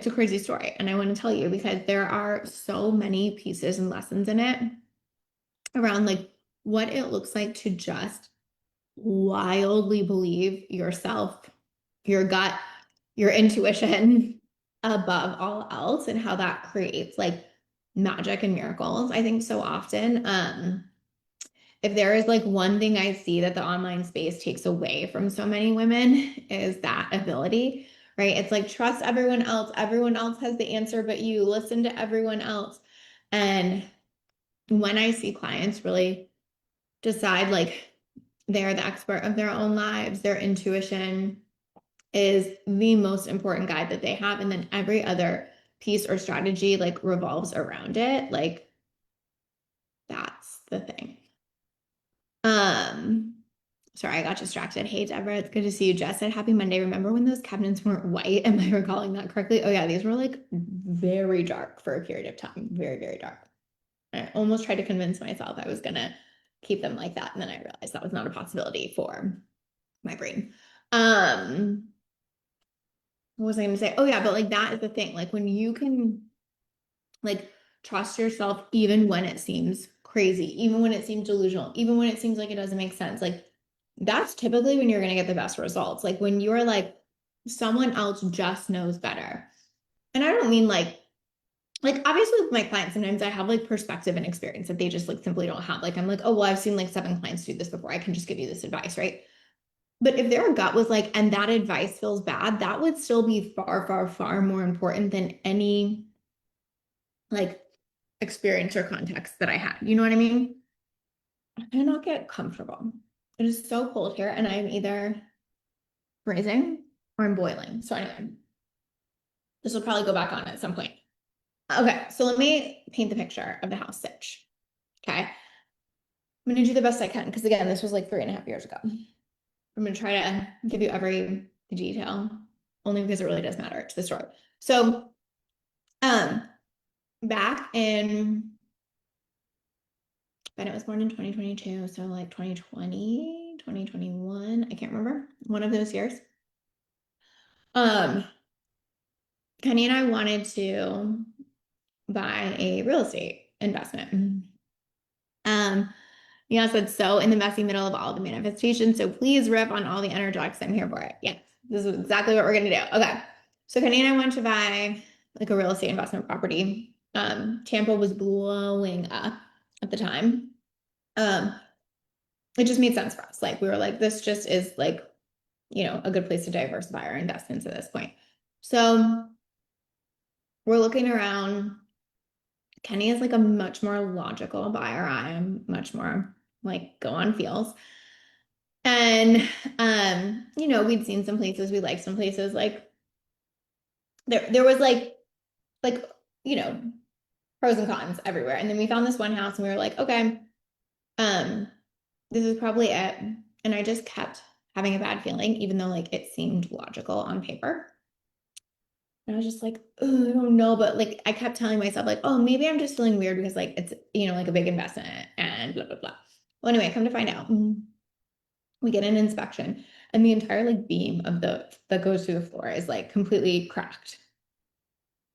it's a crazy story. And I want to tell you because there are so many pieces and lessons in it around like what it looks like to just wildly believe yourself, your gut, your intuition above all else, and how that creates like magic and miracles. I think so often, if there is like one thing I see that the online space takes away from so many women is that ability, right? It's like trust everyone else. Everyone else has the answer, but you listen to everyone else. And when I see clients really decide like they're the expert of their own lives, their intuition is the most important guide that they have. And then every other piece or strategy like revolves around it. Like that's the thing. Um, Sorry, I got distracted. Hey, Deborah, it's good to see you. Jess said, Happy Monday. Remember when those cabinets weren't white? Am I recalling that correctly? Oh, yeah, these were like very dark for a period of time. Very, very dark. I almost tried to convince myself I was going to keep them like that. And then I realized that was not a possibility for my brain. What was I going to say? Oh, yeah, but like that is the thing. Like when you can like trust yourself, even when it seems crazy, even when it seems delusional, even when it seems like it doesn't make sense, like that's typically when you're going to get the best results. Like when you're like, someone else just knows better. And I don't mean like obviously with my clients, sometimes I have like perspective and experience that they just like simply don't have. Like I'm like, oh, well, I've seen like 7 clients do this before. I can just give you this advice, right? But if their gut was like, and that advice feels bad, that would still be far, far, far more important than any like experience or context that I had. You know what I mean? I cannot get comfortable. It is so cold here, and I'm either freezing or I'm boiling. So anyway, this will probably go back on at some point. Okay, so let me paint the picture of the house stitch. Okay. I'm gonna do the best I can because again, this was like 3.5 years ago. I'm gonna try to give you every detail, only because it really does matter to the story. So, um, back in Bennett was born in 2022, so like 2020, 2021, I can't remember, one of those years. Um, Kenny and I wanted to buy a real estate investment. Yeah, said so in the messy middle of all the manifestation. So please riff on all the energetics. I'm here for it. Yes, this is exactly what we're gonna do. Okay. So Kenny and I wanted to buy like a real estate investment property. Tampa was blowing up at the time. Um, it just made sense for us. Like we were like, this just is like, a good place to diversify our investments at this point. So we're looking around. Kenny is like a much more logical buyer. I am much more like go on feels. And we'd seen some places we liked some places like there was like you know pros and cons everywhere. And then we found this one house and we were like, okay, um, this is probably it. And I just kept having a bad feeling, even though like it seemed logical on paper. And I was just like, oh, I don't know. But like I kept telling myself, like, oh, maybe I'm just feeling weird because like it's, like a big investment and blah, blah, blah. Well, anyway, come to find out, we get an inspection and the entire like beam of the that goes through the floor is like completely cracked.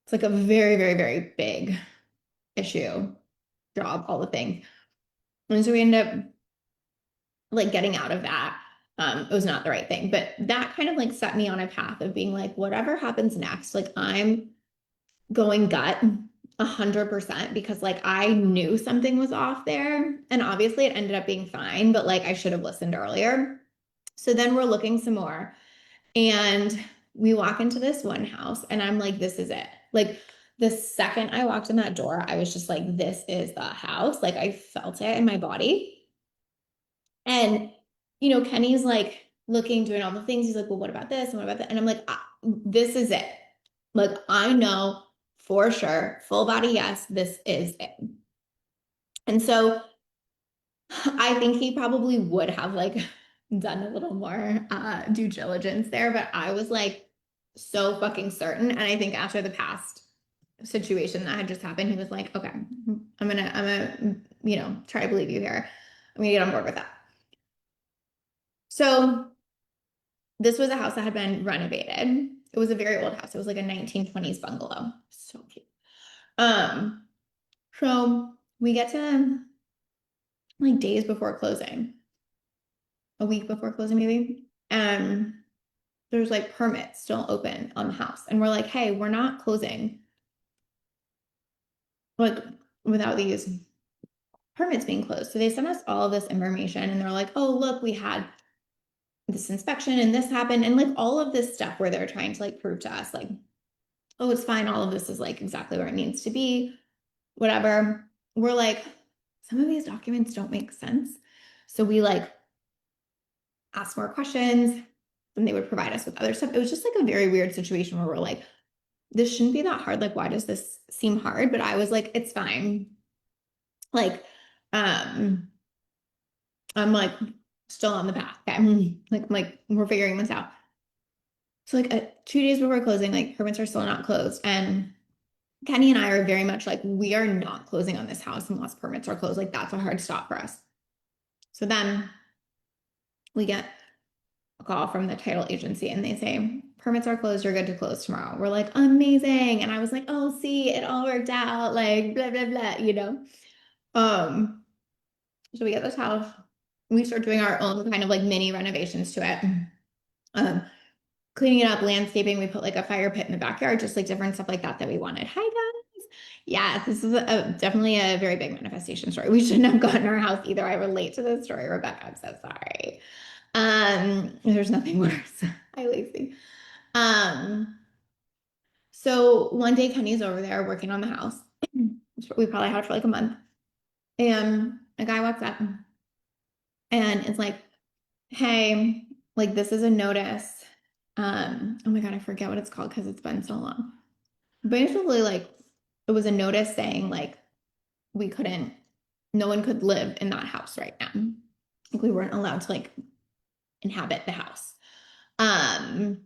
It's like a very, very, very big issue, job, all the things. And so we end up like getting out of that. It was not the right thing, but that kind of like set me on a path of being like, whatever happens next, like I'm going gut 100% because like I knew something was off there. And obviously it ended up being fine, but like I should have listened earlier. So then we're looking some more. And we walk into this one house and I'm like, this is it. Like the second I walked in that door, I was just like, this is the house. Like I felt it in my body. And, Kenny's like looking, doing all the things. He's like, well, what about this? And what about that? And I'm like, this is it. Like, I know for sure, full body, yes, this is it. And so I think he probably would have like done a little more due diligence there, but I was like so fucking certain. And I think after the past situation that had just happened, he was like, okay, I'm gonna, try to believe you here. I'm gonna get on board with that. So this was a house that had been renovated. it was a very old house. It was like a 1920s bungalow. So cute. Um, so we get to like days before closing, a week before closing maybe. And there's like permits still open on the house. And we're like, hey, we're not closing like without these permits being closed. So they sent us all of this information and they're like, oh, look, we had this inspection and this happened. And like all of this stuff where they're trying to like prove to us, like, oh, it's fine. All of this is like exactly where it needs to be, whatever. We're like, some of these documents don't make sense. So we like ask more questions and they would provide us with other stuff. It was just like a very weird situation where we're like, this shouldn't be that hard. Like, why does this seem hard? But I was like, it's fine. Like, I'm like still on the path. Okay. Like we're figuring this out. So like 2 days before closing, like permits are still not closed. And Kenny and I are very much like, we are not closing on this house unless permits are closed. Like that's a hard stop for us. So then we get a call from the title agency and they say, permits are closed, you're good to close tomorrow. We're like, amazing. And I was like, oh, see, it all worked out, like blah, blah, blah, you know? Um, so we get this house. We start doing our own kind of like mini renovations to it. Um, Cleaning it up, landscaping. We put like a fire pit in the backyard, just like different stuff like that that we wanted. Hi guys. Yeah, this is definitely a very big manifestation story. We shouldn't have gotten our house either. I relate to this story, Rebecca. I'm so sorry. There's nothing worse. Hi, Lacey. So one day Kenny's over there working on the house. We probably had it for like a month. And a guy walks up and it's like, hey, like this is a notice. Oh my God, I forget what it's called because it's been so long. Basically, like it was a notice saying like we couldn't, no one could live in that house right now. Like we weren't allowed to like inhabit the house. Um,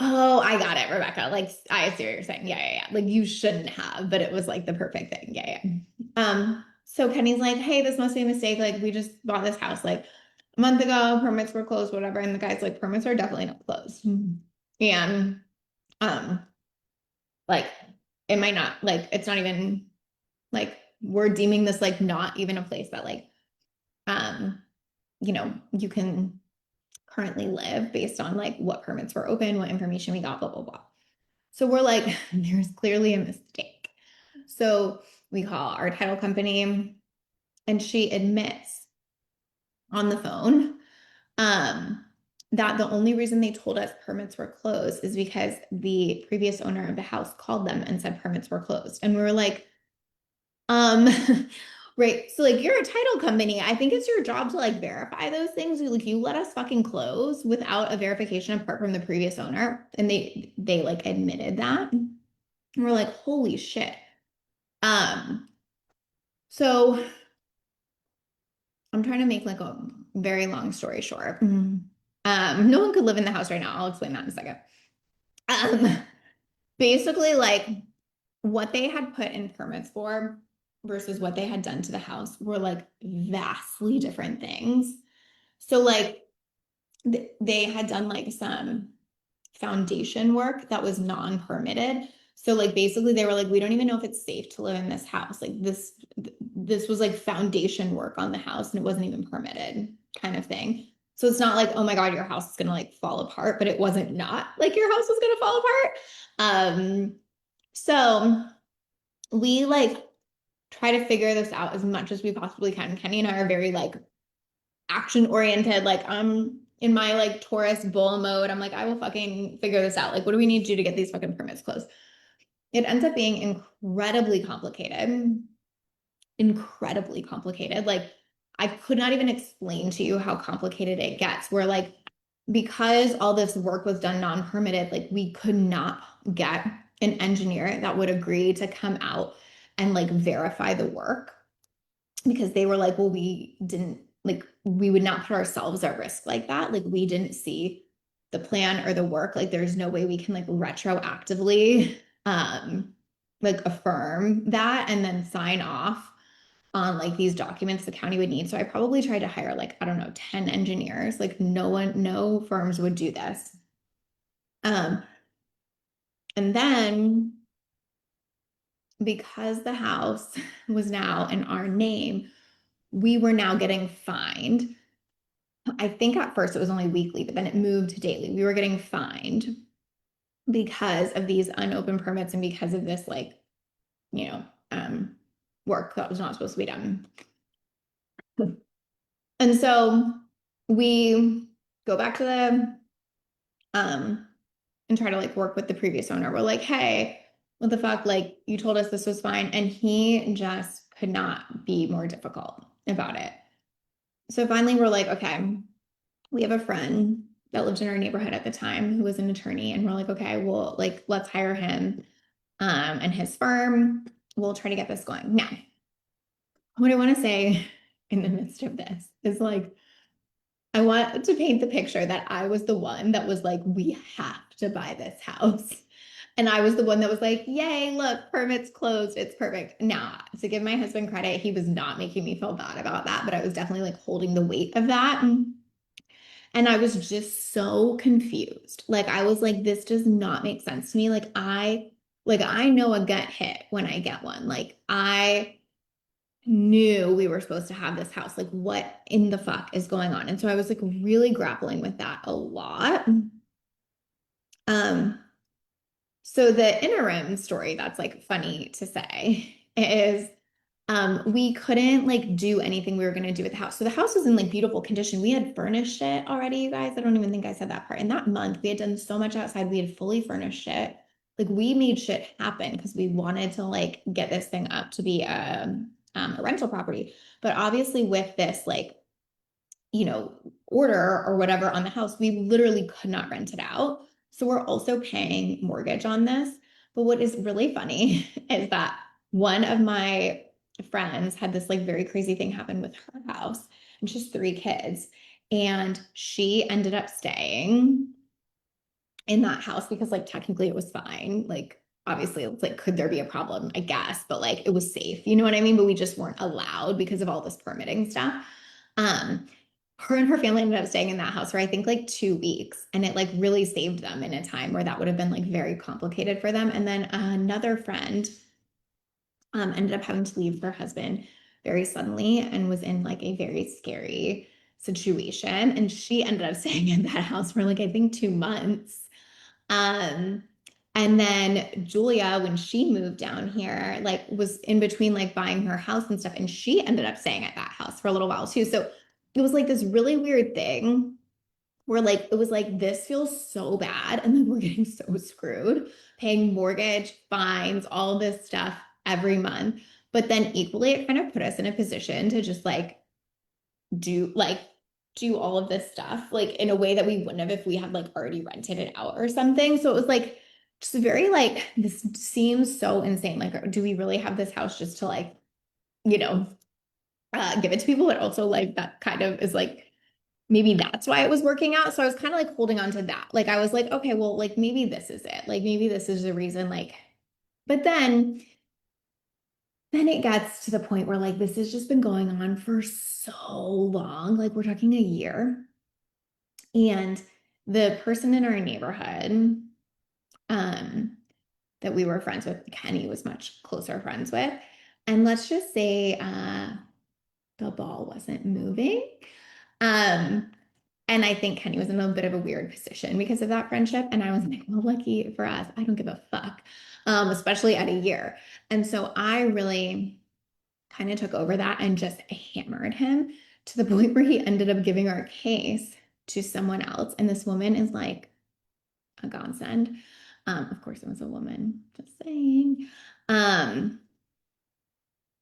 oh, I got it, Rebecca. Like I see what you're saying. Yeah. Like you shouldn't have, but it was like the perfect thing. Yeah. So Kenny's like, hey, this must be a mistake. Like we just bought this house like a month ago, permits were closed, whatever. And the guy's like, permits are definitely not closed. And um, like it might not, like it's not even like we're deeming this like not even a place that like um, you can currently live based on like what permits were open, what information we got, blah, blah, blah. So we're like, there's clearly a mistake. So we call our title company and she admits on the phone that the only reason they told us permits were closed is because the previous owner of the house called them and said permits were closed. And we were like, um, right. So like you're a title company. I think it's your job to like verify those things. Like you let us fucking close without a verification apart from the previous owner. And they like admitted that. And we're like, holy shit. Um, so I'm trying to make like a very long story short. No one could live in the house right now. I'll explain that in a second. Um, Basically, like what they had put in permits for versus what they had done to the house were like vastly different things. So, like, they had done like some foundation work that was non-permitted. So like basically they were like, we don't even know if it's safe to live in this house. Like this was like foundation work on the house and it wasn't even permitted kind of thing. So it's not like, oh my God, your house is gonna like fall apart, but it wasn't not like your house was gonna fall apart. So we like try to figure this out as much as we possibly can. Kenny and I are very like action oriented. Like I'm in my like Taurus bull mode. I'm like, I will fucking figure this out. Like, what do we need to do to get these fucking permits closed? It ends up being incredibly complicated. Incredibly complicated. Like, I could not even explain to you how complicated it gets. Where like, because all this work was done non-permitted, like we could not get an engineer that would agree to come out and like verify the work because they were like, well, we didn't like, we would not put ourselves at risk like that. Like, we didn't see the plan or the work. Like, there's no way we can like retroactively like affirm that and then sign off on like these documents the county would need. So I probably tried to hire like, I don't know, 10 engineers. Like no firms would do this. And then because the house was now in our name, we were now getting fined. I think at first it was only weekly, but then it moved to daily. We were getting fined because of these unopened permits and because of this, like, you know, work that was not supposed to be done. And so we go back to the and try to like work with the previous owner. We're like, hey, what the fuck? Like, you told us this was fine. And he just could not be more difficult about it. So finally, we're like, okay, we have a friend that lived in our neighborhood at the time who was an attorney. And we're like, okay, well, like, let's hire him and his firm. We'll try to get this going. Now, what I want to say in the midst of this is like, I want to paint the picture that I was the one that was like, we have to buy this house. And I was the one that was like, yay, look, permit's closed. It's perfect. Now, to give my husband credit, he was not making me feel bad about that, but I was definitely like holding the weight of that. And I was just so confused. Like I was like, this does not make sense to me. Like I know a gut hit when I get one. Like I knew we were supposed to have this house. Like, what in the fuck is going on? And so I was like really grappling with that a lot. Um, so the interim story that's like funny to say is we couldn't like do anything we were gonna do with the house. So the house was in like beautiful condition. We had furnished it already, you guys. I don't even think I said that part. In that month, we had done so much outside. We had fully furnished it. Like we made shit happen because we wanted to like get this thing up to be a rental property. But obviously, with this like order or whatever on the house, we literally could not rent it out. So we're also paying mortgage on this. But what is really funny is that one of my friends had this like very crazy thing happen with her house, and she has 3 kids. And she ended up staying in that house because like technically it was fine. Like obviously it's like, could there be a problem? I guess, but like it was safe. You know what I mean? But we just weren't allowed because of all this permitting stuff. Um, her and her family ended up staying in that house for I think like 2 weeks, and it like really saved them in a time where that would have been like very complicated for them. And then another friend ended up having to leave her husband very suddenly and was in like a very scary situation, and she ended up staying in that house for like I think 2 months. um, and then Julia, when she moved down here, like was in between like buying her house and stuff, and she ended up staying at that house for a little while too. So it was like this really weird thing where like it was like this feels so bad, and then we're getting so screwed, paying mortgage, fines, all this stuff every month. But then equally, it kind of put us in a position to just do like do all of this stuff like in a way that we wouldn't have if we had like already rented it out or something. So it was like just very like this seems so insane. Like, do we really have this house just to like, you know, give it to people? But also like that kind of is like maybe that's why it was working out. So I was kind of like holding on to that. Like I was like, okay, well, like maybe this is it. Like maybe this is the reason. Like, but then it gets to the point where like this has just been going on for so long. Like we're talking a year. And the person in our neighborhood um, that we were friends with, Kenny was much closer friends with. And let's just say the ball wasn't moving. Um, and I think Kenny was in a bit of a weird position because of that friendship. And I was like, well, lucky for us, I don't give a fuck, especially at a year. And so I really kind of took over that and just hammered him to the point where he ended up giving our case to someone else. And this woman is like a godsend. Of course, it was a woman, just saying. Um,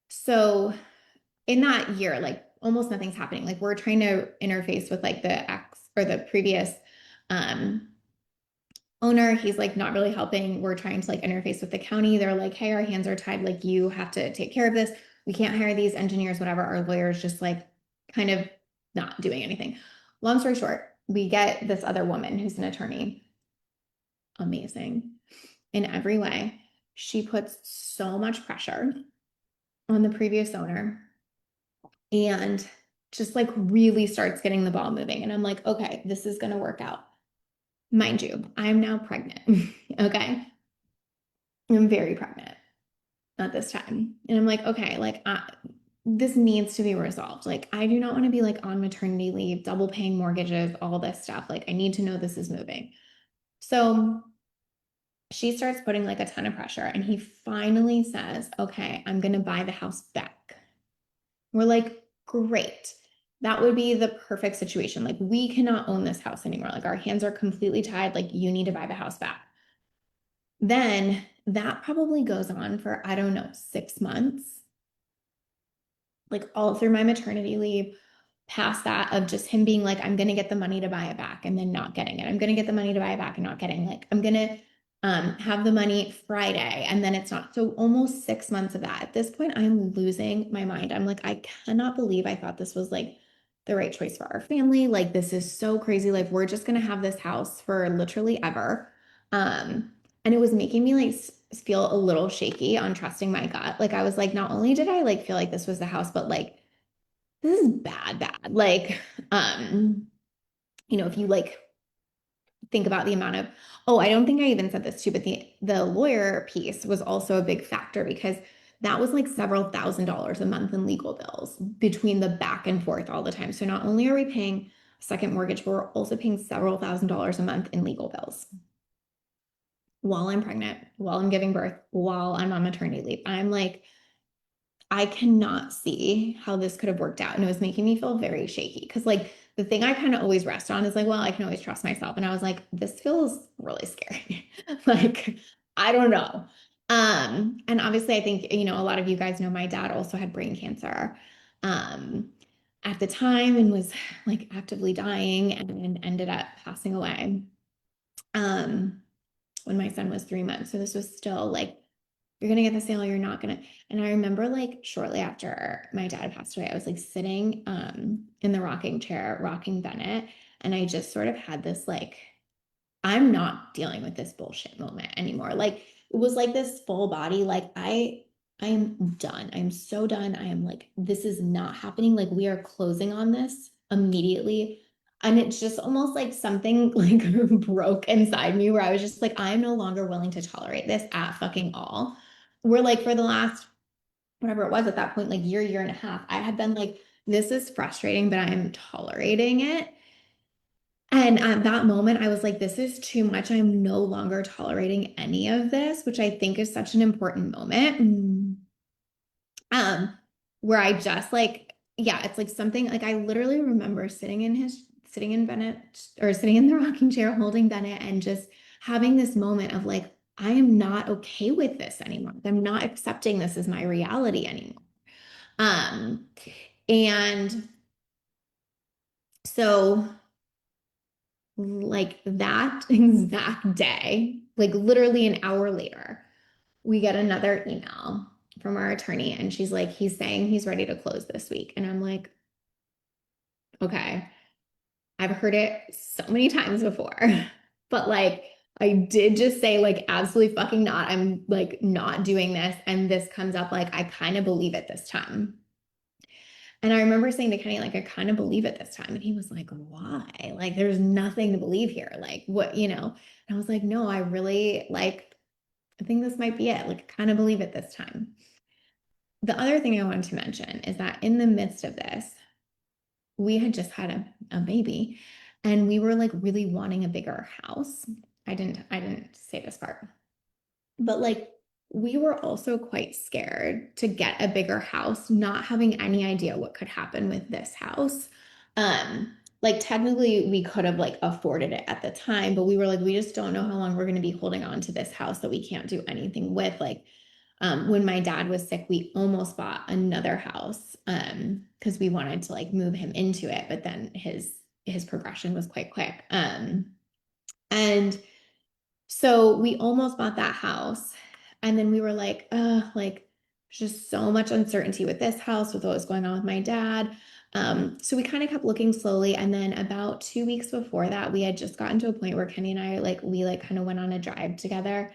so in that year, like almost nothing's happening. Like we're trying to interface with like the ex or the previous um owner. He's like not really helping. We're trying to like interface with the county. They're like, hey, our hands are tied. Like you have to take care of this. We can't hire these engineers, whatever. Our lawyers just like kind of not doing anything. Long story short, we get this other woman who's an attorney, amazing in every way. She puts so much pressure on the previous owner and just like really starts getting the ball moving. And I'm like, okay, this is going to work out. Mind you, I'm now pregnant. Okay. I'm very pregnant at this time. And I'm like, okay, like this needs to be resolved. Like, I do not want to be like on maternity leave, double paying mortgages, all this stuff. Like, I need to know this is moving. So she starts putting like a ton of pressure, and he finally says, okay, I'm going to buy the house back. We're like, great. That would be the perfect situation. Like, we cannot own this house anymore. Like, our hands are completely tied. Like, you need to buy the house back. Then that probably goes on for, I don't know, 6 months, like all through my maternity leave, past that of just him being like, I'm going to get the money to buy it back and then not getting it. I'm going to get the money to buy it back and not getting like, I'm going to have the money Friday and then it's not. So almost 6 months of that. At this point, I'm losing my mind. I'm like, I cannot believe I thought this was like the right choice for our family. Like, this is so crazy. Like, we're just going to have this house for literally ever. And it was making me like feel a little shaky on trusting my gut. Like, I was like, not only did I like feel like this was the house, but like, this is bad, bad. Like, um, if you like think about the amount of, oh, I don't think I even said this too, but the lawyer piece was also a big factor because that was like several $1,000s a month in legal bills between the back and forth all the time. So not only are we paying a second mortgage, but we're also paying several $1,000s a month in legal bills while I'm pregnant, while I'm giving birth, while I'm on maternity leave. I'm like, I cannot see how this could have worked out. And it was making me feel very shaky because, like, the thing I kind of always rest on is like, well, I can always trust myself. And I was like, this feels really scary. Like, I don't know. And obviously, I think, a lot of you guys know my dad also had brain cancer um, at the time and was like actively dying and ended up passing away um, when my son was 3 months. So this was still like, you're gonna get the sale, you're not gonna. And I remember like shortly after my dad passed away, I was like sitting in the rocking chair, rocking Bennett, and I just sort of had this like, I'm not dealing with this bullshit moment anymore. Like, it was like this full body, like I'm done. I'm so done. I am like, this is not happening. Like, we are closing on this immediately. And it's just almost like something like broke inside me where I was just like, I'm no longer willing to tolerate this at fucking all. We're like, for the last, whatever it was at that point, like year and a half, I had been like, this is frustrating, but I'm tolerating it. And at that moment, I was like, this is too much. I'm no longer tolerating any of this, which I think is such an important moment. Um, where I just like, yeah, it's like something like I literally remember sitting in Bennett or sitting in the rocking chair holding Bennett and just having this moment of like, I am not okay with this anymore. I'm not accepting this as my reality anymore. Um, and so like that exact day, like literally an hour later, we get another email from our attorney and she's like, he's saying he's ready to close this week. And I'm like, okay, I've heard it so many times before, but like, I did just say, like, absolutely fucking not. I'm like not doing this. And this comes up, like, I kind of believe it this time. And I remember saying to Kenny, like, I kind of believe it this time. And he was like, why? Like, there's nothing to believe here. Like, what, And I was like, no, I really like, I think this might be it. Like, I kind of believe it this time. The other thing I wanted to mention is that in the midst of this, we had just had a baby and we were like really wanting a bigger house. I didn't say this part, but like we were also quite scared to get a bigger house, not having any idea what could happen with this house. Like technically we could have like afforded it at the time, but we were like, we just don't know how long we're going to be holding on to this house that we can't do anything with. Like when my dad was sick, we almost bought another house because we wanted to like move him into it, but then his progression was quite quick. And so we almost bought that house. And then we were like, like just so much uncertainty with this house, with what was going on with my dad. So we kind of kept looking slowly. And then about 2 weeks before that, we had just gotten to a point where Kenny and I we like kind of went on a drive together.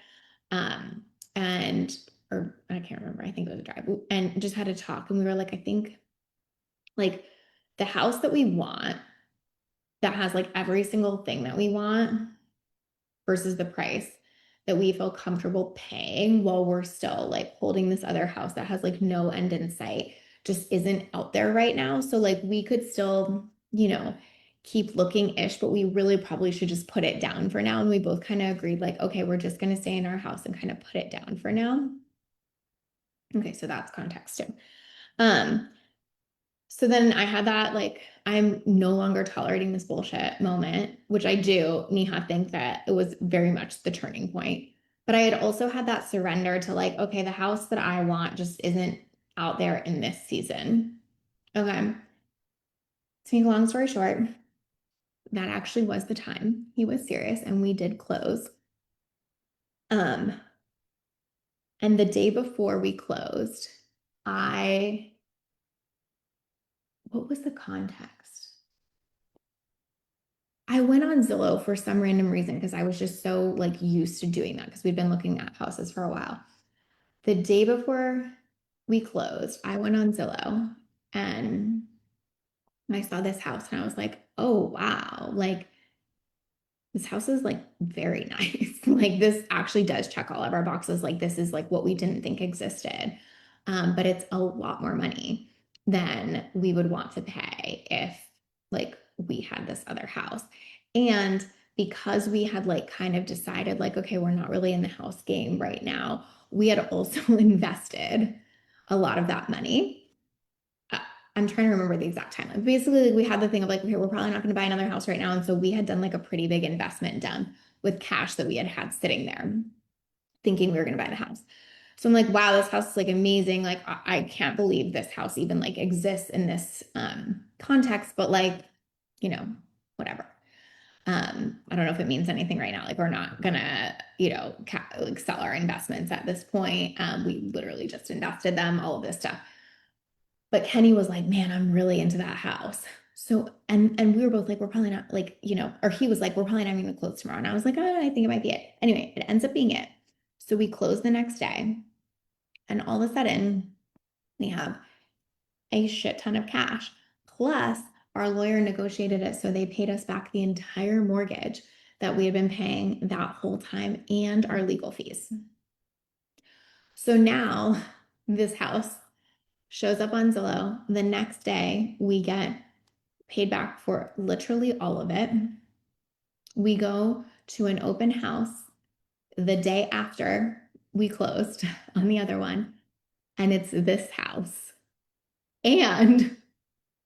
Um, and or I can't remember, I think it was a drive and just had a talk. And we were like, I think like the house that we want that has like every single thing that we want versus the price. that we feel comfortable paying while we're still like holding this other house that has like no end in sight just isn't out there right now. So like we could still, keep looking ish, but we really probably should just put it down for now. And we both kind of agreed like, okay, we're just going to stay in our house and kind of put it down for now. Okay, so that's context too. Um, so then I had that like I'm no longer tolerating this bullshit moment, which I do, Neha, think that it was very much the turning point. But I had also had that surrender to like, okay, the house that I want just isn't out there in this season. Okay. To make a long story short, that actually was the time he was serious and we did close. Um, and the day before we closed, I what was the context? I went on Zillow for some random reason because I was just so like used to doing that because we'd been looking at houses for a while. The day before we closed, I went on Zillow and I saw this house and I was like, oh wow, like this house is like very nice. Like this actually does check all of our boxes. Like this is like what we didn't think existed. But it's a lot more money than we would want to pay if like we had this other house. And because we had like kind of decided like, okay, we're not really in the house game right now, we had also invested a lot of that money. uh, I'm trying to remember the exact timeline. Basically, like, we had the thing of like, okay, we're probably not going to buy another house right now. And so we had done like a pretty big investment done with cash that we had had sitting there, thinking we were going to buy the house. So I'm like, wow, this house is like amazing. Like, I can't believe this house even like exists in this context, but like, you know, whatever. I don't know if it means anything right now. Like, we're not gonna, like sell our investments at this point. We literally just invested them, all of this stuff. But Kenny was like, man, I'm really into that house. So, and we were both like, we're probably not like, or he was like, we're probably not even gonna close tomorrow. And I was like, oh, I think it might be it. Anyway, it ends up being it. So we close the next day, and all of a sudden, we have a shit ton of cash. Plus, our lawyer negotiated it so they paid us back the entire mortgage that we had been paying that whole time and our legal fees. So now this house shows up on Zillow. The next day, we get paid back for literally all of it. We go to an open house the day after we closed on the other one, and it's this house. And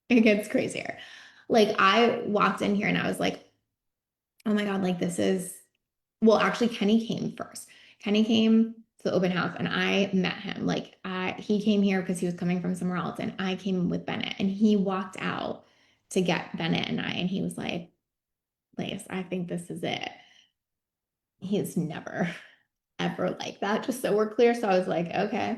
it gets crazier. Like, I walked in here and I was like, oh my God, like, this is, well, actually, Kenny came first. Kenny came to the open house and I met him. Like, he came here because he was coming from somewhere else, and I came with Bennett, and he walked out to get Bennett and I, and he was like, Lace, I think this is it. He's never ever like that, just so we're clear. So I was like, okay,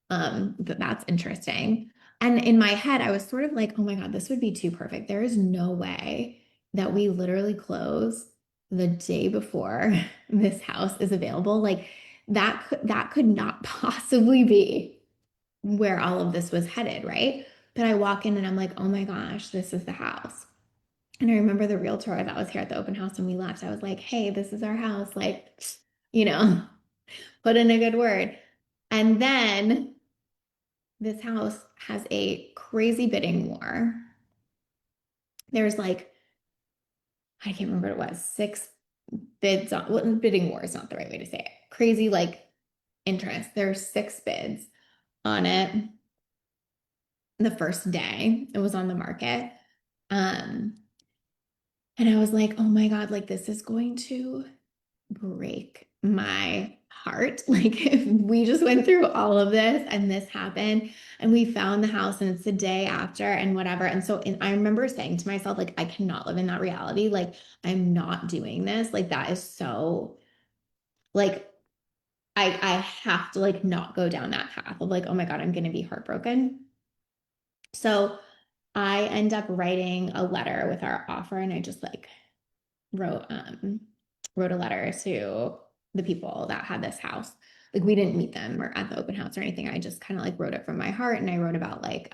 that's interesting. And in my head, I was sort of like, oh my God, this would be too perfect. There is no way that we literally close the day before this house is available. Like that could not possibly be where all of this was headed, right? But I walk in and I'm like, oh my gosh, this is the house. And I remember the realtor that was here at the open house when we left. I was like, hey, this is our house. Like, you know, put in a good word. And then this house has a crazy bidding war. There's like, I can't remember what it was, six bids on, well, bidding war is not the right way to say it. Crazy like interest. There's six bids on it the first day it was on the market. Um, and I was like, oh my God, like this is going to break my heart. Like if we just went through all of this and this happened and we found the house and it's the day after and whatever. And so I remember saying to myself, like, I cannot live in that reality. Like, I'm not doing this. Like, that is so like I have to like not go down that path of like, oh my God, I'm gonna be heartbroken. So I end up writing a letter with our offer, and I just like wrote wrote a letter to the people that had this house. Like, we didn't meet them or at the open house or anything. I just kind of like wrote it from my heart, and I wrote about like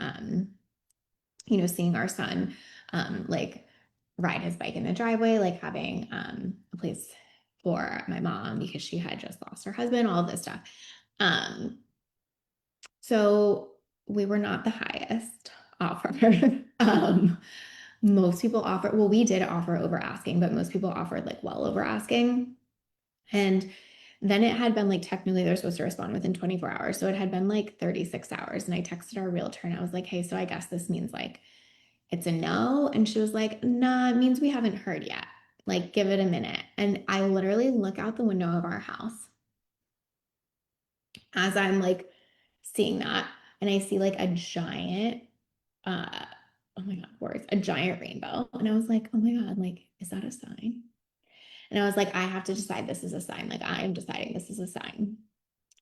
seeing our son like ride his bike in the driveway, like having a place for my mom because she had just lost her husband, all of this stuff. Um, so we were not the highest offer. um, most people offer, well, we did offer over asking, but most people offered like well over asking. And then it had been like technically they're supposed to respond within 24 hours. So it had been like 36 hours. And I texted our realtor and I was like, hey, so I guess this means like it's a no. And she was like, nah, it means we haven't heard yet. Like, give it a minute. And I literally look out the window of our house as I'm like seeing that. And I see like a giant, oh my God, words, a giant rainbow. And I was like, oh my God, like, is that a sign? And I was like, I have to decide this is a sign. Like, I am deciding this is a sign.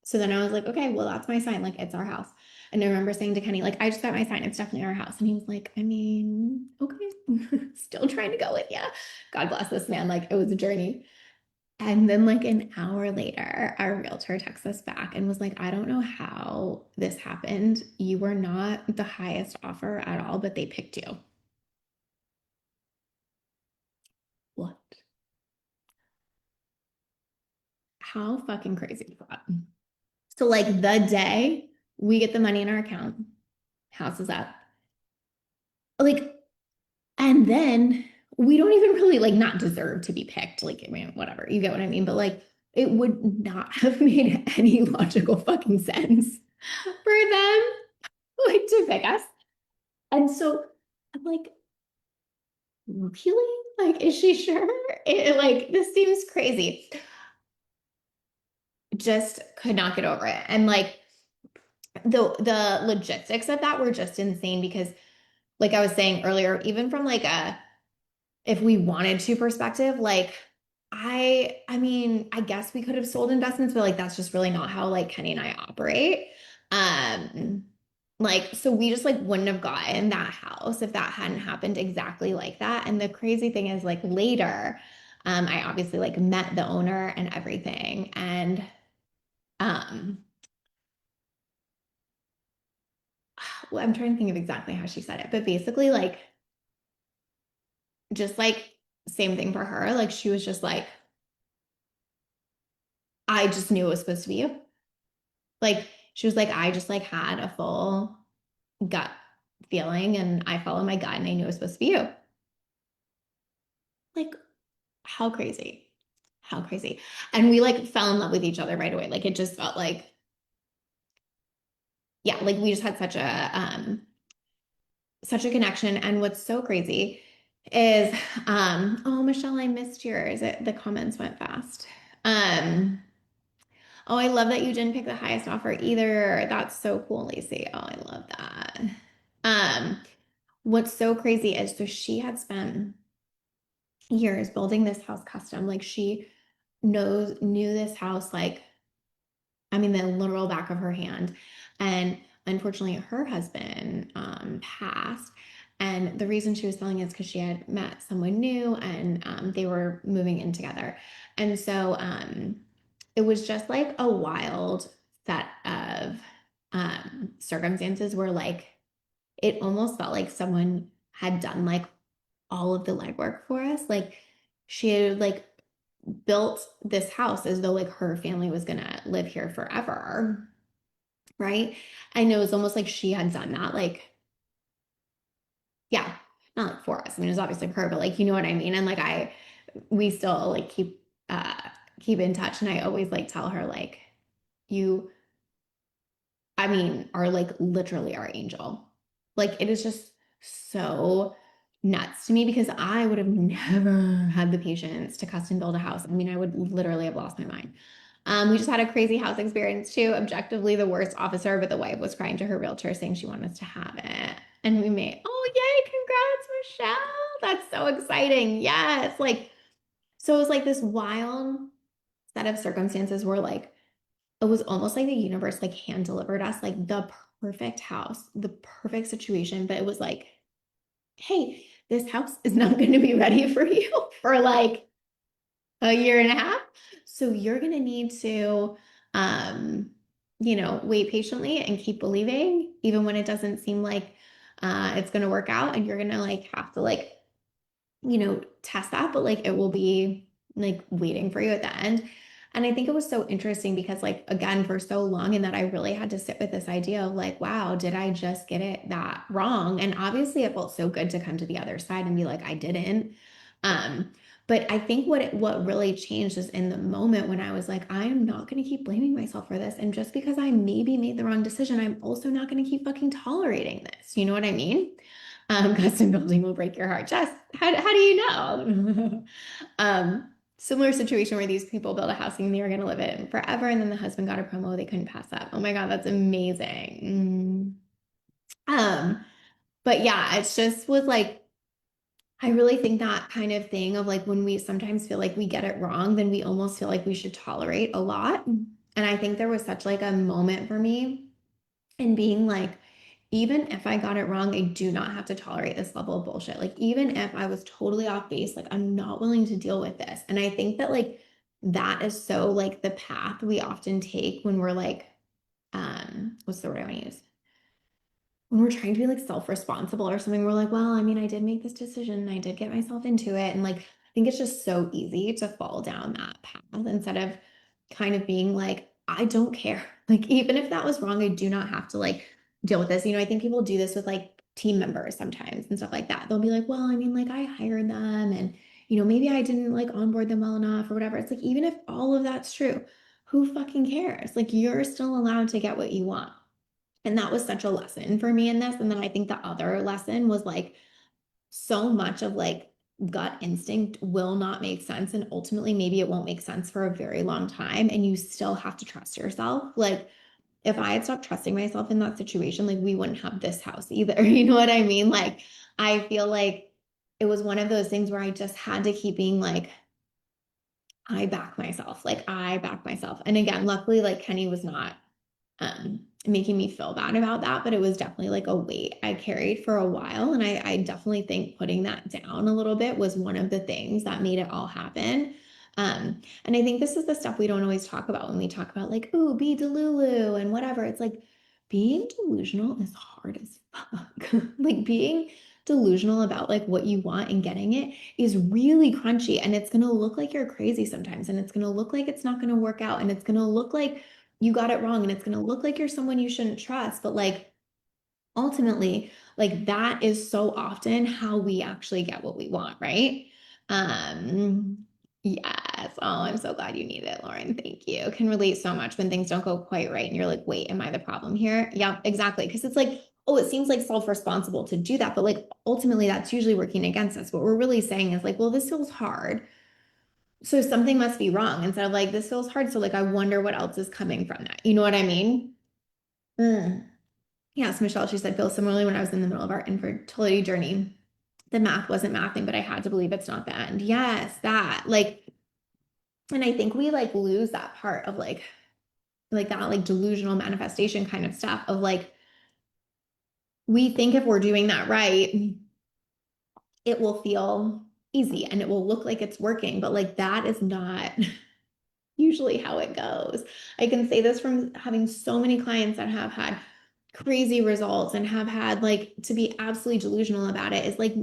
So then I was like, okay, well, that's my sign. Like, it's our house. And I remember saying to Kenny, like, I just got my sign. It's definitely our house. And he was like, I mean, okay, still trying to go with you. God bless this man. Like, it was a journey. And then, like, an hour later, our realtor texts us back and was like, I don't know how this happened. You were not the highest offer at all, but they picked you. What? How fucking crazy is that? So, like, the day we get the money in our account, house is up. Like, and then we don't even really like not deserve to be picked. Like, I mean, whatever, you get what I mean? But like, it would not have made any logical fucking sense for them like to pick us. And so I'm like, really? Like, is she sure? Like, this seems crazy. Just could not get over it. And like the logistics of that were just insane because like I was saying earlier, even from like a if we wanted to perspective, like I mean, I guess we could have sold investments, but like that's just really not how like Kenny and I operate. Um like so we just like wouldn't have gotten that house if that hadn't happened exactly like that. And the crazy thing is like later, I obviously like met the owner and everything. And um well, I'm trying to think of exactly how she said it, but basically like just like same thing for her. Like she was just like, I just knew it was supposed to be you. Like she was like, I just like had a full gut feeling and I followed my gut and I knew it was supposed to be you. Like, how crazy? How crazy. And we like fell in love with each other right away. Like it just felt like, yeah, like we just had such a connection. And what's so crazy is oh Michelle, I missed yours. The comments went fast. Um Oh, I love that you didn't pick the highest offer either. That's so cool, Lacey. Oh, I love that. Um, what's so crazy is so she had spent years building this house custom. Like she knew this house like I mean the literal back of her hand. And unfortunately her husband passed. And the reason she was selling is because she had met someone new and they were moving in together. And so it was just like a wild set of circumstances where like it almost felt like someone had done like all of the legwork for us. Like she had like built this house as though like her family was gonna live here forever, right? And it was almost like she had done that, like, yeah, not like for us. I mean, it was obviously her, but like, you know what I mean? And like we still like keep in touch. And I always like tell her like, you I mean, are like literally our angel. Like it is just so nuts to me because I would have never had the patience to custom build a house. I mean, I would literally have lost my mind. We just had a crazy house experience too. Objectively, the worst officer, but the wife was crying to her realtor saying she wanted us to have it. And we made, oh, yay, congrats, Michelle. That's so exciting. Yes. Like, so it was like this wild set of circumstances where like it was almost like the universe like hand delivered us like the perfect house, the perfect situation. But it was like, hey, this house is not going to be ready for you for like a year and a half. So you're going to need to, wait patiently and keep believing, even when it doesn't seem like it's going to work out. And you're going to like have to like, test that, but like it will be like waiting for you at the end. And I think it was so interesting because, like, again, for so long, and that I really had to sit with this idea of like, wow, did I just get it that wrong? And obviously, it felt so good to come to the other side and be like, I didn't. Um, but I think what really changed is in the moment when I was like, I am not going to keep blaming myself for this. And just because I maybe made the wrong decision, I'm also not going to keep fucking tolerating this. You know what I mean? Custom building will break your heart. Jess, how do you know? Similar situation where these people built a house thinking they were going to live in forever, and then the husband got a promo they couldn't pass up. Oh my God, that's amazing. But yeah, it's just with like, I really think that kind of thing of like when we sometimes feel like we get it wrong, then we almost feel like we should tolerate a lot. And I think there was such like a moment for me in being like, even if I got it wrong, I do not have to tolerate this level of bullshit. Like, even if I was totally off base, like, I'm not willing to deal with this. And I think that, like, that is so, like, the path we often take when we're like, what's the word I want to use? When we're trying to be like self-responsible or something, we're like, well, I mean, I did make this decision and I did get myself into it. And like, I think it's just so easy to fall down that path instead of kind of being like, I don't care. Like, even if that was wrong, I do not have to like deal with this. I think people do this with like team members sometimes and stuff like that. They'll be like, well, I mean, like I hired them and, maybe I didn't like onboard them well enough or whatever. It's like, even if all of that's true, who fucking cares? Like, you're still allowed to get what you want. And that was such a lesson for me in this. And then I think the other lesson was like so much of like gut instinct will not make sense. And ultimately, maybe it won't make sense for a very long time. And you still have to trust yourself. Like, if I had stopped trusting myself in that situation, like we wouldn't have this house either. You know what I mean? Like, I feel like it was one of those things where I just had to keep being like, I back myself. Like, I back myself. And again, luckily, like Kenny was not making me feel bad about that, but it was definitely like a weight I carried for a while. And I definitely think putting that down a little bit was one of the things that made it all happen. And I think this is the stuff we don't always talk about when we talk about like, ooh, be delulu and whatever. It's like being delusional is hard as fuck. Like being delusional about like what you want and getting it is really crunchy, and it's going to look like you're crazy sometimes, and it's going to look like it's not going to work out, and it's going to look like you got it wrong, and it's going to look like you're someone you shouldn't trust. But like ultimately, like that is so often how we actually get what we want, right? Um, yes. Oh, I'm so glad you need it, Lauren. Thank you. Can relate so much when things don't go quite right and you're like, wait, am I the problem here? Yeah, exactly. Because it's like, oh, it seems like self-responsible to do that, but like ultimately that's usually working against us. What we're really saying is like, well, this feels hard. So something must be wrong instead of like, this feels hard. So like, I wonder what else is coming from that. You know what I mean? Mm. Yes, Michelle, she said, feel similarly when I was in the middle of our infertility journey. The math wasn't mathing, but I had to believe it's not the end. Yes, that like, and I think we like lose that part of like that like delusional manifestation kind of stuff of like, we think if we're doing that right, it will feel easy and it will look like it's working, but like that is not usually how it goes. I can say this from having so many clients that have had crazy results and have had like to be absolutely delusional about it is like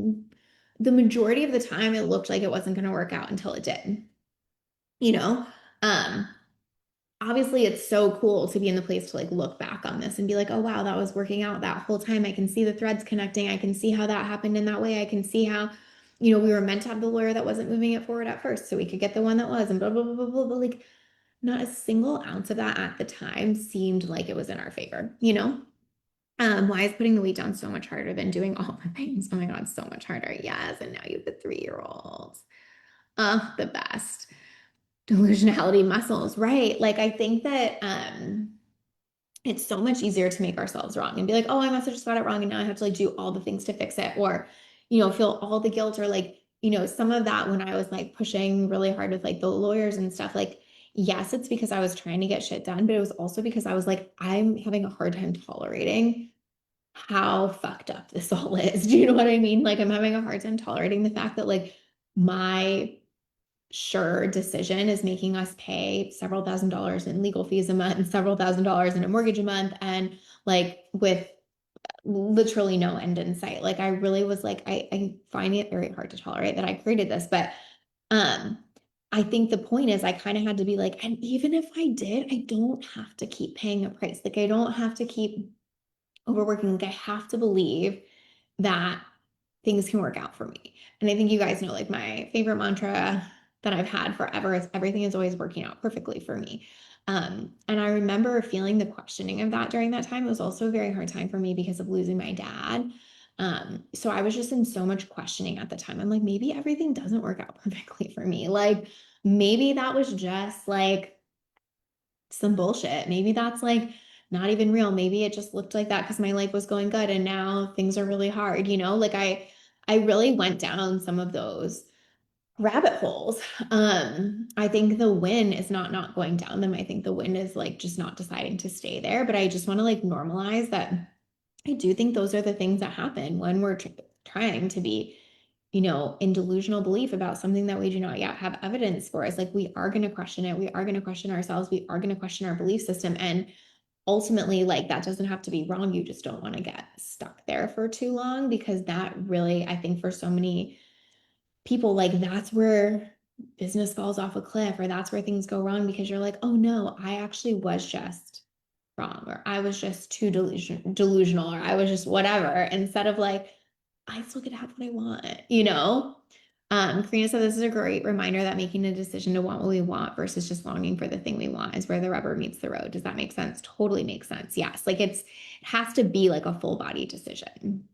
the majority of the time it looked like it wasn't going to work out until it did. You know? Um Obviously it's so cool to be in the place to like look back on this and be like, oh wow, that was working out that whole time. I can see the threads connecting. I can see how that happened in that way. I can see how, we were meant to have the lawyer that wasn't moving it forward at first so we could get the one that was, and blah blah blah blah blah. But like not a single ounce of that at the time seemed like it was in our favor, you know? Why is putting the weight down so much harder than doing all the things? Oh my God, so much harder. Yes. And now you have the 3-year-olds. The best. Delusionality muscles, right? Like I think that it's so much easier to make ourselves wrong and be like, oh, I must have just got it wrong. And now I have to like do all the things to fix it. Or, feel all the guilt or like, some of that when I was like pushing really hard with like the lawyers and stuff, like, yes, it's because I was trying to get shit done, but it was also because I was like, I'm having a hard time tolerating how fucked up this all is. Do you know what I mean? Like, I'm having a hard time tolerating the fact that like my sure decision is making us pay several $1,000s in legal fees a month and several $1,000s in a mortgage a month, and like with literally no end in sight. Like I really was like, I find it very hard to tolerate that I created this. But um I think the point is I kind of had to be like, and even if I did, I don't have to keep paying a price. Like I don't have to keep overworking. Like I have to believe that things can work out for me. And I think you guys know, like my favorite mantra that I've had forever is everything is always working out perfectly for me. And I remember feeling the questioning of that during that time. It was also a very hard time for me because of losing my dad. So I was just in so much questioning at the time. I'm like, maybe everything doesn't work out perfectly for me. Like maybe that was just like some bullshit. Maybe that's like not even real. Maybe it just looked like that because my life was going good and now things are really hard, you know? Like I really went down some of those rabbit holes. I think the win is not going down them. I think the win is like just not deciding to stay there, but I just want to like normalize that I do think those are the things that happen when we're trying to be, in delusional belief about something that we do not yet have evidence for. It's like we are going to question it. We are going to question ourselves. We are going to question our belief system. And ultimately, like that doesn't have to be wrong. You just don't want to get stuck there for too long because that really, I think for so many people, like that's where business falls off a cliff or that's where things go wrong because you're like, oh no, I actually was just wrong or I was just too delusional or I was just whatever instead of like I still get to have what I want, you know? Karina said this is a great reminder that making a decision to want what we want versus just longing for the thing we want is where the rubber meets the road. Does that make sense? Totally makes sense. Yes. Like it has to be like a full body decision.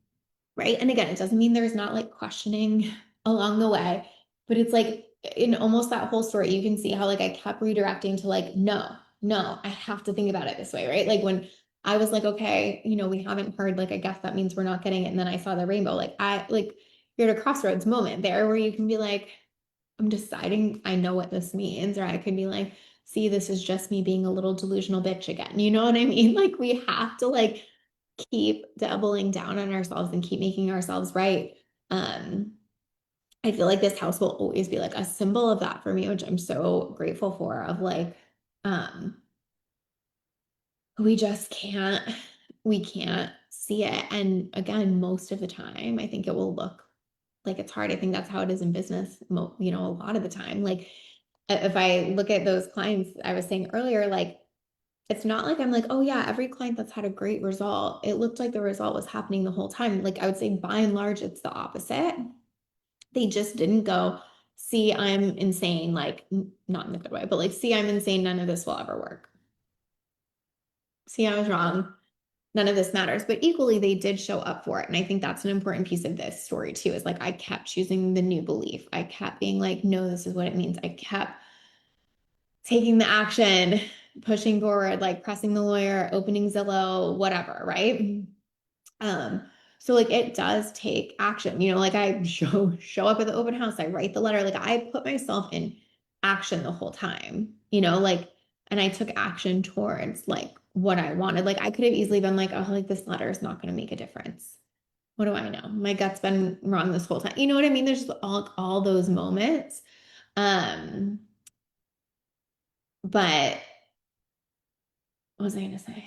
Right. And again, it doesn't mean there's not like questioning along the way, but it's like in almost that whole story, you can see how like I kept redirecting to like, no, no, I have to think about it this way. Right. Like when I was like, okay, we haven't heard, like, I guess that means we're not getting it. And then I saw the rainbow, you're at a crossroads moment there where you can be like, I'm deciding I know what this means. Or I could be like, see, this is just me being a little delusional bitch again. You know what I mean? Like we have to like keep doubling down on ourselves and keep making ourselves right. Um, I feel like this house will always be like a symbol of that for me, which I'm so grateful for, of like, um, we just we can't see it. And again, most of the time, I think it will look like it's hard. I think that's how it is in business, a lot of the time. Like if I look at those clients I was saying earlier, like it's not like I'm like, oh yeah, every client that's had a great result, it looked like the result was happening the whole time. Like I would say by and large, it's the opposite. They just didn't go, see, I'm insane, like not in a good way, but like, see, I'm insane, none of this will ever work. See, I was wrong. None of this matters. But equally, they did show up for it. And I think that's an important piece of this story too, is like I kept choosing the new belief. I kept being like, no, this is what it means. I kept taking the action, pushing forward, like pressing the lawyer, opening Zillow, whatever, right? Um, so like it does take action, like I show up at the open house, I write the letter, like I put myself in action the whole time, like, and I took action towards like what I wanted. Like I could have easily been like, oh, like this letter is not going to make a difference. What do I know? My gut's been wrong this whole time. You know what I mean? There's just all those moments. Um, but what was I gonna say?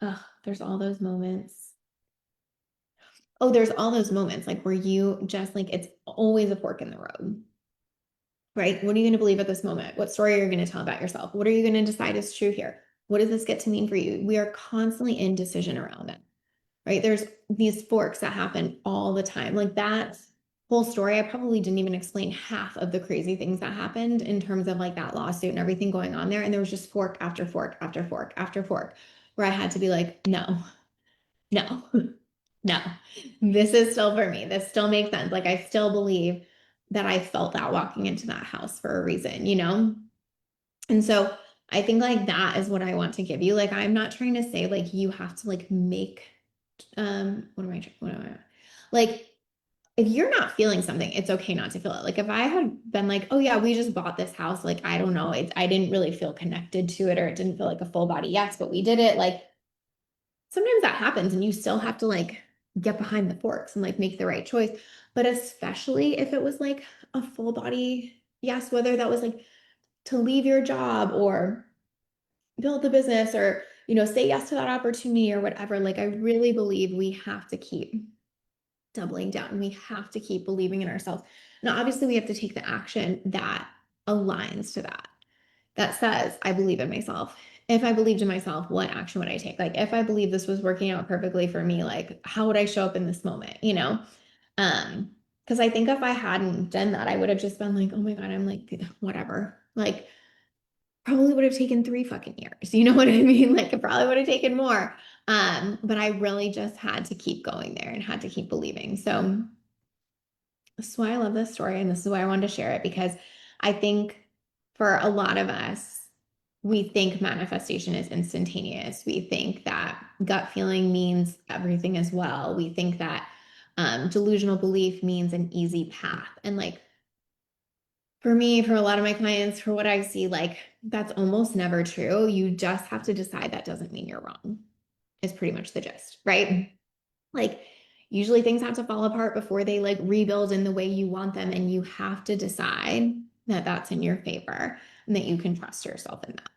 Oh, there's all those moments. Oh, there's all those moments like where you just like it's always a fork in the road, right? What are you going to believe at this moment? What story are you going to tell about yourself? What are you going to decide is true here? What does this get to mean for you? We are constantly in decision around it, right? There's these forks that happen all the time. Like that whole story, I probably didn't even explain half of the crazy things that happened in terms of like that lawsuit and everything going on there. And there was just fork after fork after fork after fork where I had to be like, no, no, no, this is still for me. This still makes sense. Like I still believe that I felt that walking into that house for a reason? And so I think like that is what I want to give you. Like I'm not trying to say like you have to like make what am I like if you're not feeling something, it's okay not to feel it. Like if I had been like, oh yeah, we just bought this house, like I don't know, I didn't really feel connected to it or it didn't feel like a full body yes, but we did it. Like sometimes that happens and you still have to like get behind the forks and like make the right choice. But especially if it was like a full body yes, whether that was like to leave your job or build the business or, say yes to that opportunity or whatever. Like I really believe we have to keep doubling down. We have to keep believing in ourselves. Now, obviously, we have to take the action that aligns to that, that says, I believe in myself. If I believed in myself, what action would I take? Like, if I believe this was working out perfectly for me, like, how would I show up in this moment? You know? Because I think if I hadn't done that, I would have just been like, oh my God, I'm like, whatever. Like, probably would have taken 3 fucking years. You know what I mean? Like, it probably would have taken more. But I really just had to keep going there and had to keep believing. So this is why I love this story. And this is why I wanted to share it, because I think for a lot of us, we think manifestation is instantaneous. We think that gut feeling means everything as well. We think that delusional belief means an easy path. And like for me, for a lot of my clients, for what I see, like that's almost never true. You just have to decide that doesn't mean you're wrong, is pretty much the gist, right? Like usually things have to fall apart before they like rebuild in the way you want them. And you have to decide that that's in your favor and that you can trust yourself in that.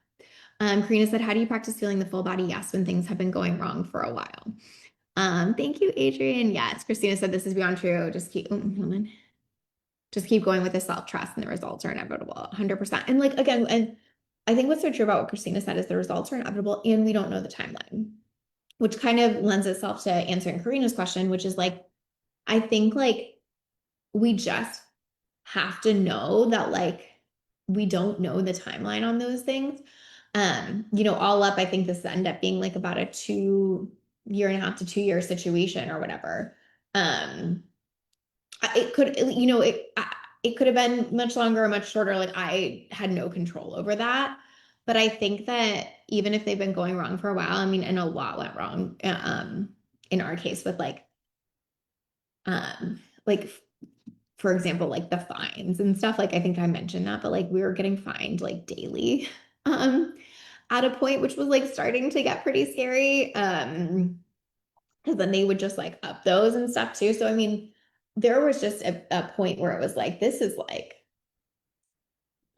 Karina said, how do you practice feeling the full body yes when things have been going wrong for a while? Thank you, Adrian. Yes, Christina said this is beyond true. Just keep going with the self-trust and the results are inevitable. 100%. And like again, and I think what's so true about what Christina said is the results are inevitable and we don't know the timeline, which kind of lends itself to answering Karina's question, which is like, I think like we just have to know that like we don't know the timeline on those things. All up, I think this ended up being like about a 2.5 year to 2 year situation or whatever. Um, it could, it could have been much longer or much shorter. Like I had no control over that. But I think that even if they've been going wrong for a while, I mean, and a lot went wrong, in our case with like for example, like the fines and stuff. Like I think I mentioned that, but like we were getting fined like daily, at a point, which was like starting to get pretty scary. Because then they would just like up those and stuff too. So I mean, there was just a point where it was like, this is like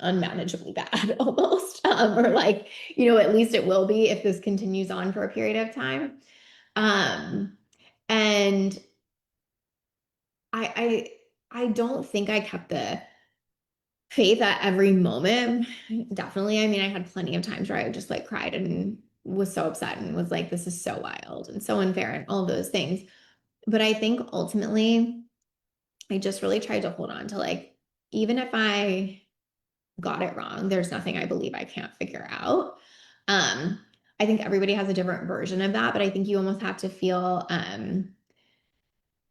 unmanageably bad almost. Or like, at least it will be if this continues on for a period of time. Um, and I I don't think I kept the faith at every moment. Definitely. I mean, I had plenty of times where I just like cried and was so upset and was like, this is so wild and so unfair and all those things. But I think ultimately, I just really tried to hold on to like, even if I got it wrong, there's nothing I believe I can't figure out. Um, I think everybody has a different version of that, but I think you almost have to feel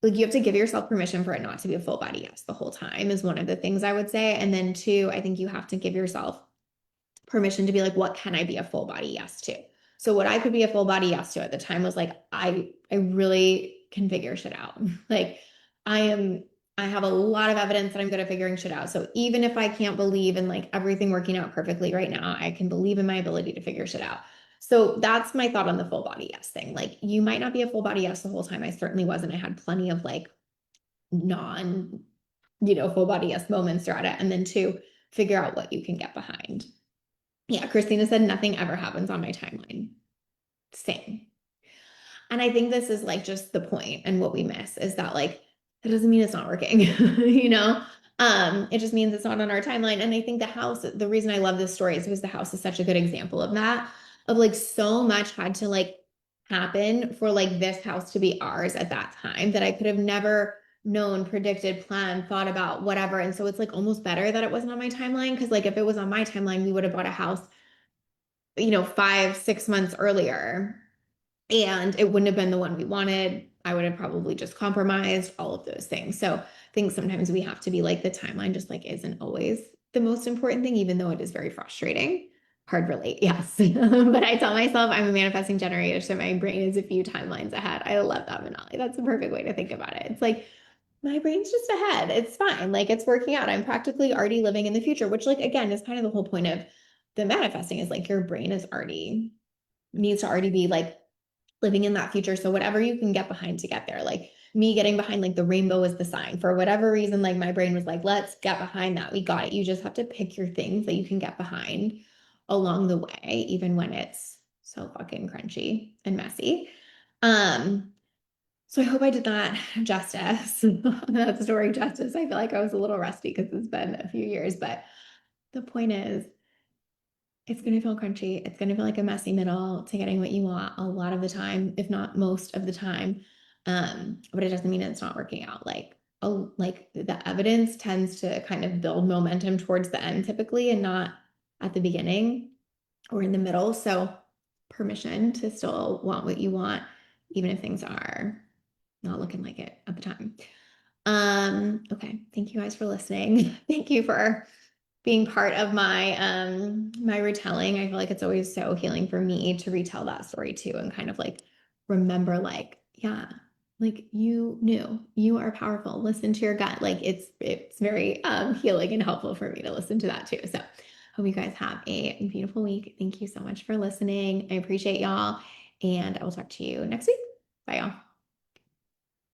like you have to give yourself permission for it not to be a full body yes the whole time is one of the things I would say. And then two, I think you have to give yourself permission to be like, what can I be a full body yes to? So what I could be a full body yes to at the time was like, I really can figure shit out. Like I am, I have a lot of evidence that I'm good at figuring shit out. So even if I can't believe in like everything working out perfectly right now, I can believe in my ability to figure shit out. So that's my thought on the full body yes thing. Like you might not be a full body yes the whole time. I certainly wasn't. I had plenty of like non, full body yes moments throughout it. And then two, figure out what you can get behind. Yeah, Christina said nothing ever happens on my timeline. Same. And I think this is like just the point and what we miss is that like that doesn't mean it's not working, you know? It just means it's not on our timeline. And I think the reason I love this story is because the house is such a good example of that, of like so much had to like happen for like this house to be ours at that time that I could have never known, predicted, planned, thought about, whatever. And so it's like almost better that it wasn't on my timeline. Cause like if it was on my timeline, we would have bought a house 5, 6 months earlier, and it wouldn't have been the one we wanted. I would have probably just compromised all of those things. So I think sometimes we have to be like the timeline just like isn't always the most important thing, even though it is very frustrating. Hard relate, yes. But I tell myself I'm a manifesting generator, so my brain is a few timelines ahead. I love that, Manali. That's a perfect way to think about it. It's like my brain's just ahead. It's fine. Like it's working out. I'm practically already living in the future, which like again is kind of the whole point of the manifesting is like your brain is already needs to already be like living in that future. So whatever you can get behind to get there, like me getting behind like the rainbow is the sign for whatever reason, like my brain was like, let's get behind that. We got it. You just have to pick your things that you can get behind along the way, even when it's so fucking crunchy and messy. Um, So I hope I did that justice. That story justice. I feel like I was a little rusty because it's been a few years, but the point is, it's going to feel crunchy. It's going to feel like a messy middle to getting what you want a lot of the time, if not most of the time. But it doesn't mean it's not working out. Like the evidence tends to kind of build momentum towards the end typically, and not at the beginning or in the middle. So permission to still want what you want, even if things are not looking like it at the time. Okay. Thank you guys for listening. Thank you for being part of my retelling. I feel like it's always so healing for me to retell that story too, and kind of like remember, like, yeah, like you knew you are powerful. Listen to your gut. Like it's very healing and helpful for me to listen to that too. So hope you guys have a beautiful week. Thank you so much for listening. I appreciate y'all, and I will talk to you next week. Bye, y'all.